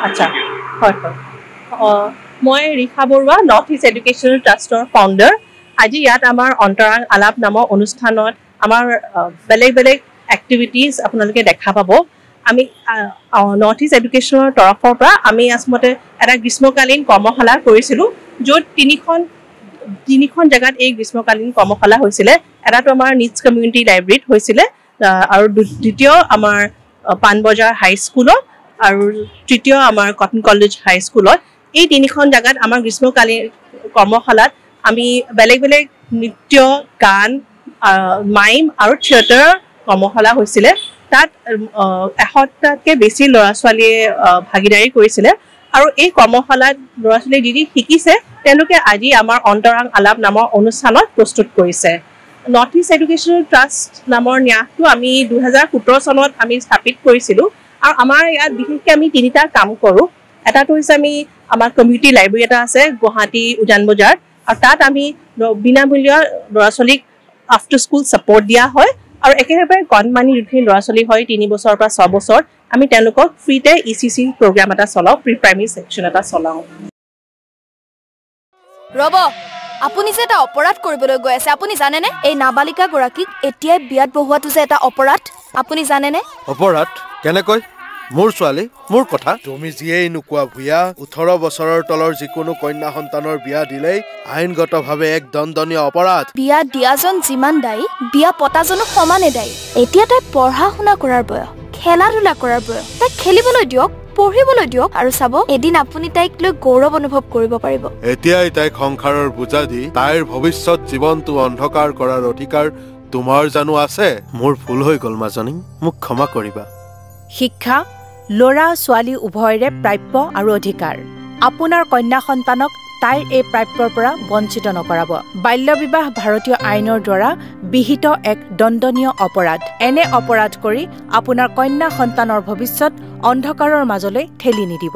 আচ্ছা হয় হয় মই ৰিখা বৰুৱা নৰ্থ ইষ্ট এডুকেশ্যনেল ট্ৰাষ্টৰ ফাউণ্ডাৰ আজি ইয়াত আমাৰ অন্তৰাং আলাপ নামৰ অনুষ্ঠানত আমাৰ বেলেগ বেলেগ এক্টিভিটিজ আপোনালোকে দেখা পাব আমি নৰ্থ ইষ্ট এডুকেশ্যনৰ তৰফৰ পৰা আমি আচলতে এটা গ্ৰীষ্মকালীন কৰ্মশালা কৰিছিলোঁ য'ত তিনিখন জেগাত এই গ্ৰীষ্মকালীন কৰ্মশালা হৈছিলে এটাতো আমাৰ নিডছ কমিউনিটি লাইব্ৰেৰীত হৈছিলে আৰু দ্বিতীয় আমাৰ পাণবজাৰ হাইস্কুলত আৰু তৃতীয় আমাৰ কটন কলেজ হাইস্কুলত এই তিনিখন জেগাত আমাৰ গ্ৰীষ্মকালীন কৰ্মশালাত আমি বেলেগ বেলেগ নৃত্য গান মাইম আৰু থিয়েটাৰ কৰ্মশালা হৈছিলে তাত 100টাতকৈ বেছি ল'ৰা ছোৱালীয়ে ভাগিদাৰী কৰিছিলে আৰু এই কৰ্মশালাত ল'ৰা ছোৱালীয়ে যি শিকিছে তেওঁলোকে আজি আমাৰ অন্তৰাং আলাপ নামৰ অনুষ্ঠানত প্ৰস্তুত কৰিছে নৰ্থ ইষ্ট এডুকেশ্যনেল ট্ৰাষ্ট নামৰ ন্যাসটো আমি 2017 চনত আমি স্থাপিত কৰিছিলোঁ আৰু আমাৰ ইয়াত বিশেষকৈ আমি তিনিটা কাম কৰোঁ এটাটো হৈছে আমি আমাৰ কমিউনিটি লাইব্ৰেৰী এটা আছে গুৱাহাটী উজান বজাৰত আৰু তাত আমি বিনামূলীয়া ল'ৰা ছোৱালীক আফটাৰ স্কুল ছাপৰ্ট দিয়া হয় আৰু একেবাৰে কণমানি যিখিনি ল'ৰা ছোৱালী হয় 3 বছৰৰ পৰা 6 বছৰ আমি তেওঁলোকক ফ্ৰীতে ECC প্ৰগ্ৰাম এটা চলাওঁ প্ৰি প্ৰাইমেৰী ছেকশ্যন এটা চলাওঁ ৰব আপুনি যে এটা অপৰাধ কৰিবলৈ গৈ আছে আপুনি জানেনে এই নাবালিকা গৰাকীক এতিয়াই বিয়াত বহুৱাটো যে এটা অপৰাধ আপুনি জানেনে অপৰাধ কেনেকৈ মোৰ ছোৱালী মোৰ কথা তুমি যিয়েই নোকোৱা ভূঞা 18 বছৰৰ তলৰ যিকোনো কন্যা সন্তানৰ বিয়া দিলেই আইনগতভাৱে এক দণ্ডনীয় অপৰাধ বিয়া দিয়াজন যিমান দায়ী বিয়া পতাজনো সমানে দায়ী এতিয়া তাই পঢ়া শুনা কৰাৰ বয়স খেলা ধূলা কৰাৰ বয়স তাই খেলিবলৈ দিয়ক পঢ়িবলৈ দিয়ক আৰু চাব এদিন আপুনি তাইক লৈ গৌৰৱ অনুভৱ কৰিব পাৰিব এতিয়াই তাইক সংসাৰৰ বোজা দি তাইৰ ভৱিষ্যত জীৱনটো অন্ধকাৰ কৰাৰ অধিকাৰ তোমাৰ জানো আছে মোৰ ভুল হৈ গ'ল মাজনী মোক ক্ষমা কৰিবা শিক্ষা ল'ৰা ছোৱালী উভয়ৰে প্ৰাপ্য আৰু অধিকাৰ আপোনাৰ কন্যা সন্তানক তাইৰ এই প্ৰাপ্যৰ পৰা বঞ্চিত নকৰাব বাল্য বিবাহ ভাৰতীয় আইনৰ দ্বাৰা বিহিত এক দণ্ডনীয় অপৰাধ এনে অপৰাধ কৰি আপোনাৰ কন্যা সন্তানৰ ভৱিষ্যত অন্ধকাৰৰ মাজলৈ ঠেলি নিদিব